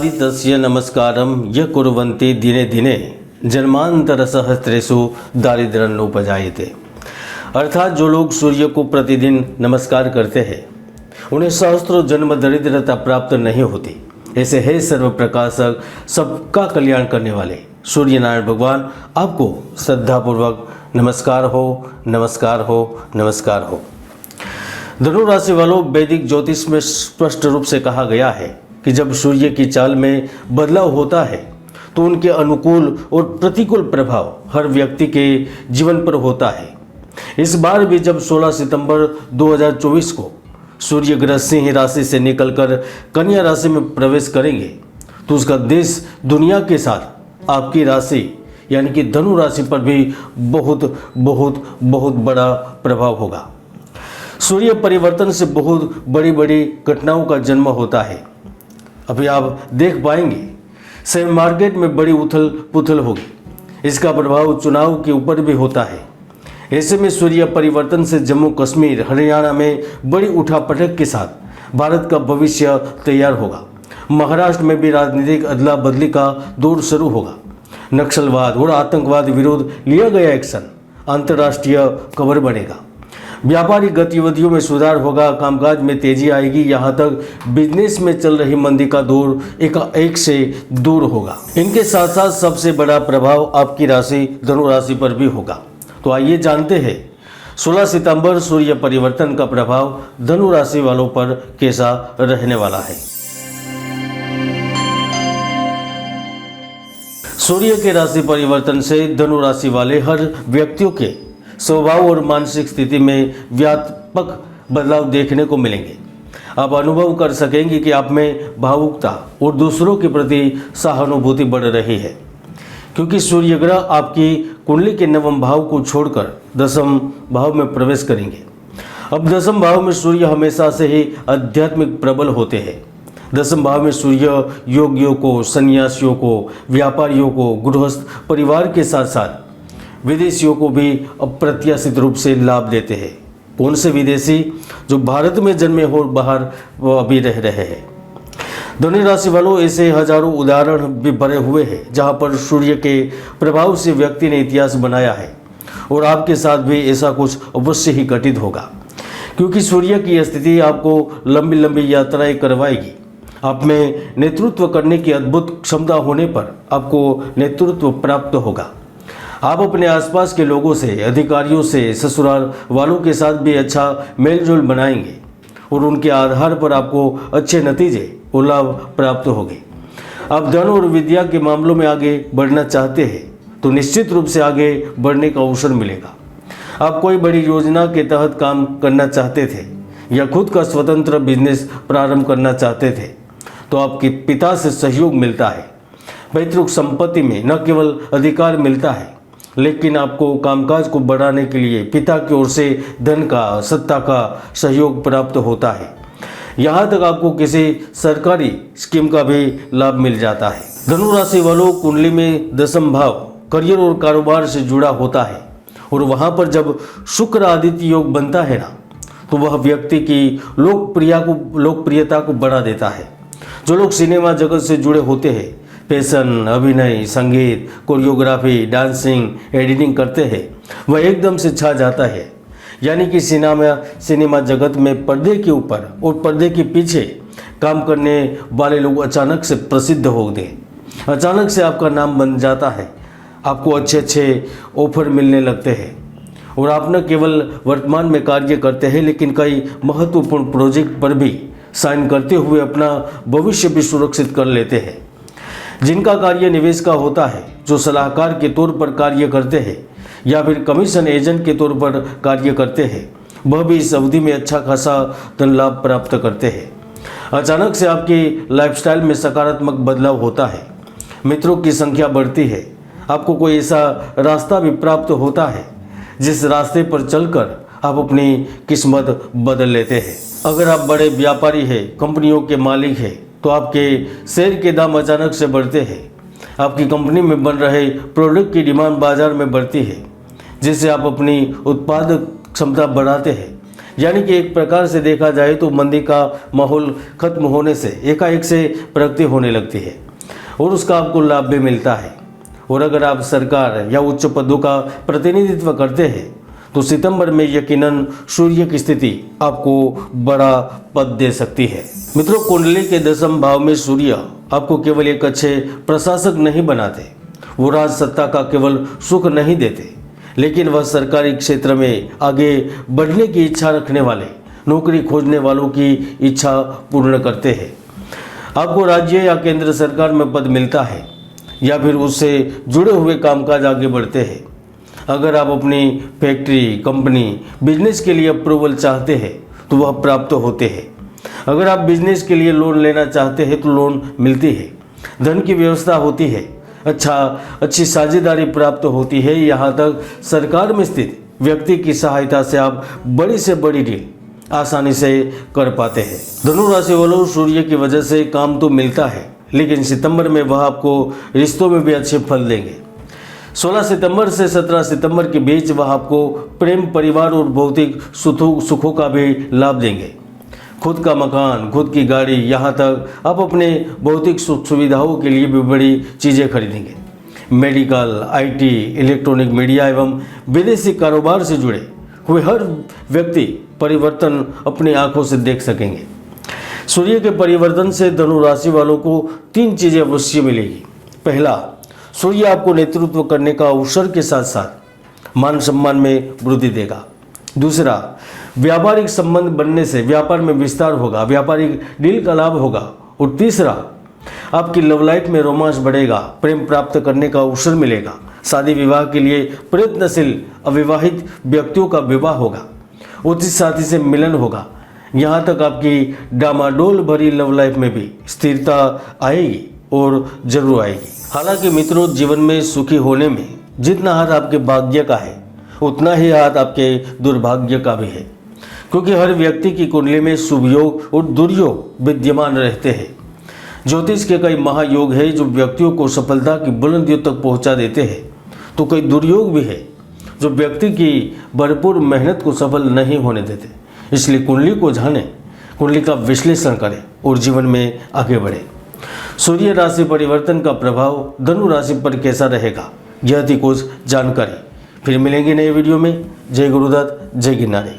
सूर्यादितस्य नमस्कारं य कुर्वन्ति दिने दिने जन्मांतरसहस्रेषु दारिद्र्योपजायते। अर्थात जो लोग सूर्य को प्रतिदिन नमस्कार करते हैं उन्हें सहस्त्रों जन्म दरिद्रता प्राप्त नहीं होती। ऐसे है सर्व प्रकाशक, सबका कल्याण करने वाले सूर्य नारायण भगवान आपको श्रद्धापूर्वक नमस्कार हो, नमस्कार हो, नमस्कार हो। धनु राशि वालों, वैदिक ज्योतिष में स्पष्ट रूप से कहा गया है कि जब सूर्य की चाल में बदलाव होता है तो उनके अनुकूल और प्रतिकूल प्रभाव हर व्यक्ति के जीवन पर होता है। इस बार भी जब 16 सितंबर 2024 को सूर्य ग्रह सिंह राशि से निकलकर कन्या राशि में प्रवेश करेंगे तो उसका देश दुनिया के साथ आपकी राशि यानी कि धनु राशि पर भी बहुत बहुत बहुत बड़ा प्रभाव होगा। सूर्य परिवर्तन से बहुत बड़ी बड़ी घटनाओं का जन्म होता है। अभी आप देख पाएंगे शेयर मार्केट में बड़ी उथल पुथल होगी। इसका प्रभाव चुनाव के ऊपर भी होता है। ऐसे में सूर्य परिवर्तन से जम्मू कश्मीर, हरियाणा में बड़ी उठापटक के साथ भारत का भविष्य तैयार होगा। महाराष्ट्र में भी राजनीतिक अदला बदली का दौर शुरू होगा। नक्सलवाद और आतंकवाद विरोध लिया गया एक्शन अंतर्राष्ट्रीय खबर बनेगा। व्यापारिक गतिविधियों में सुधार होगा, कामकाज में तेजी आएगी। यहाँ तक बिजनेस में चल रही मंदी का दौर एक से दूर होगा। इनके साथ साथ सबसे बड़ा प्रभाव आपकी राशि धनु राशि पर भी होगा। तो आइए जानते हैं 16 सितंबर सूर्य परिवर्तन का प्रभाव धनु राशि वालों पर कैसा रहने वाला है। सूर्य के राशि परिवर्तन से धनु राशि वाले हर व्यक्तियों के स्वभाव और मानसिक स्थिति में व्यापक बदलाव देखने को मिलेंगे। आप अनुभव कर सकेंगे कि आप में भावुकता और दूसरों के प्रति सहानुभूति बढ़ रही है, क्योंकि सूर्य ग्रह आपकी कुंडली के नवम भाव को छोड़कर दसम भाव में प्रवेश करेंगे। अब दसम भाव में सूर्य हमेशा से ही आध्यात्मिक प्रबल होते हैं। दसम भाव में सूर्य योगियों को, सन्यासियों को, व्यापारियों को, गृहस्थ परिवार के साथ साथ विदेशियों को भी अप्रत्याशित रूप से लाभ देते हैं। कौन से विदेशी? जो भारत में जन्मे हो बाहर वो अभी रह रहे हैं। धनु राशि वालों, ऐसे हजारों उदाहरण भी भरे हुए हैं जहां पर सूर्य के प्रभाव से व्यक्ति ने इतिहास बनाया है और आपके साथ भी ऐसा कुछ अवश्य ही घटित होगा, क्योंकि सूर्य की स्थिति आपको लंबी लंबी यात्राएं करवाएगी। आप में नेतृत्व करने की अद्भुत क्षमता होने पर आपको नेतृत्व प्राप्त होगा। आप अपने आसपास के लोगों से, अधिकारियों से, ससुराल वालों के साथ भी अच्छा मेलजोल बनाएंगे और उनके आधार पर आपको अच्छे नतीजे और लाभ प्राप्त होंगे। आप धन और विद्या के मामलों में आगे बढ़ना चाहते हैं तो निश्चित रूप से आगे बढ़ने का अवसर मिलेगा। आप कोई बड़ी योजना के तहत काम करना चाहते थे या खुद का स्वतंत्र बिजनेस प्रारंभ करना चाहते थे तो आपके पिता से सहयोग मिलता है। पैतृक संपत्ति में न केवल अधिकार मिलता है लेकिन आपको कामकाज को बढ़ाने के लिए पिता की ओर से धन का, सत्ता का सहयोग प्राप्त होता है। यहाँ तक आपको किसी सरकारी स्कीम का भी लाभ मिल जाता है। धनु राशि वालों, कुंडली में दसम भाव करियर और कारोबार से जुड़ा होता है और वहाँ पर जब शुक्र आदित्य योग बनता है ना तो वह व्यक्ति की लोकप्रियता को बढ़ा देता है। जो लोग सिनेमा जगत से जुड़े होते हैं, फैशन, अभिनय, संगीत, कोरियोग्राफी, डांसिंग, एडिटिंग करते हैं, वह एकदम से छा जाता है। यानी कि सिनेमा जगत में पर्दे के ऊपर और पर्दे के पीछे काम करने वाले लोग अचानक से प्रसिद्ध हो गए। अचानक से आपका नाम बन जाता है, आपको अच्छे अच्छे ऑफर मिलने लगते हैं और आप न केवल वर्तमान में कार्य करते हैं लेकिन कई महत्वपूर्ण प्रोजेक्ट पर भी साइन करते हुए अपना भविष्य भी सुरक्षित कर लेते हैं। जिनका कार्य निवेश का होता है, जो सलाहकार के तौर पर कार्य करते हैं या फिर कमीशन एजेंट के तौर पर कार्य करते हैं, वह भी इस अवधि में अच्छा खासा धन लाभ प्राप्त करते हैं। अचानक से आपकी लाइफस्टाइल में सकारात्मक बदलाव होता है। मित्रों की संख्या बढ़ती है। आपको कोई ऐसा रास्ता भी प्राप्त होता है जिस रास्ते पर चलकर आप अपनी किस्मत बदल लेते हैं। अगर आप बड़े व्यापारी हैं, कंपनियों के मालिक हैं, तो आपके शेयर के दाम अचानक से बढ़ते हैं। आपकी कंपनी में बन रहे प्रोडक्ट की डिमांड बाजार में बढ़ती है, जिससे आप अपनी उत्पादक क्षमता बढ़ाते हैं यानी कि एक प्रकार से देखा जाए तो मंदी का माहौल खत्म होने से एकाएक से प्रगति होने लगती है और उसका आपको लाभ भी मिलता है। और अगर आप सरकार या उच्च पदों का प्रतिनिधित्व करते हैं तो सितंबर में यकीनन सूर्य की स्थिति आपको बड़ा पद दे सकती है। मित्रों, कुंडली के 10वें भाव में सूर्य आपको केवल एक अच्छे प्रशासक नहीं बनाते, वो राज सत्ता का केवल सुख नहीं देते, लेकिन वह सरकारी क्षेत्र में आगे बढ़ने की इच्छा रखने वाले, नौकरी खोजने वालों की इच्छा पूर्ण करते हैं। आपको राज्य या केंद्र सरकार में पद मिलता है या फिर उससे जुड़े हुए कामकाज आगे बढ़ते हैं। अगर आप अपनी फैक्ट्री, कंपनी, बिजनेस के लिए अप्रूवल चाहते हैं तो वह प्राप्त होते हैं। अगर आप बिजनेस के लिए लोन लेना चाहते हैं तो लोन मिलती है, धन की व्यवस्था होती है, अच्छी साझेदारी प्राप्त होती है। यहाँ तक सरकार में स्थित व्यक्ति की सहायता से आप बड़ी से बड़ी डील आसानी से कर पाते हैं। धनु राशि वालों, सूर्य की वजह से काम तो मिलता है, लेकिन सितंबर में वह आपको रिश्तों में भी अच्छे फल देंगे। 16 सितंबर से 17 सितंबर के बीच वह आपको प्रेम, परिवार और भौतिक सुखों का भी लाभ देंगे। खुद का मकान, खुद की गाड़ी, यहाँ तक आप अपने भौतिक सुख सुविधाओं के लिए भी बड़ी चीज़ें खरीदेंगे। मेडिकल, IT, इलेक्ट्रॉनिक मीडिया एवं विदेशी कारोबार से जुड़े हुए हर व्यक्ति परिवर्तन अपनी आंखों से देख सकेंगे। सूर्य के परिवर्तन से धनु राशि वालों को 3 चीज़ें अवश्य मिलेगी। पहला, सूर्य आपको नेतृत्व करने का अवसर के साथ साथ मान सम्मान में वृद्धि देगा। दूसरा, व्यापारिक संबंध बनने से व्यापार में विस्तार होगा, व्यापारिक डील का लाभ होगा। और तीसरा, आपकी लव लाइफ में रोमांस बढ़ेगा, प्रेम प्राप्त करने का अवसर मिलेगा। शादी विवाह के लिए प्रयत्नशील अविवाहित व्यक्तियों का विवाह होगा, उचित साथी से मिलन होगा। यहाँ तक आपकी डामाडोल भरी लव लाइफ में भी स्थिरता आएगी और जरूर आएगी। हालांकि मित्रों, जीवन में सुखी होने में जितना हाथ आपके भाग्य का है उतना ही हाथ आपके दुर्भाग्य का भी है, क्योंकि हर व्यक्ति की कुंडली में शुभ योग और दुर्योग विद्यमान रहते हैं। ज्योतिष के कई महायोग है जो व्यक्तियों को सफलता की बुलंदियों तक पहुंचा देते हैं, तो कई दुर्योग भी है जो व्यक्ति की भरपूर मेहनत को सफल नहीं होने देते। इसलिए कुंडली को जानें, कुंडली का विश्लेषण करें और जीवन में आगे बढ़ें। सूर्य राशि परिवर्तन का प्रभाव धनु राशि पर कैसा रहेगा, यह थी कुछ जानकारी। फिर मिलेंगे नए वीडियो में। जय गुरुदत्त, जय गिरनारी।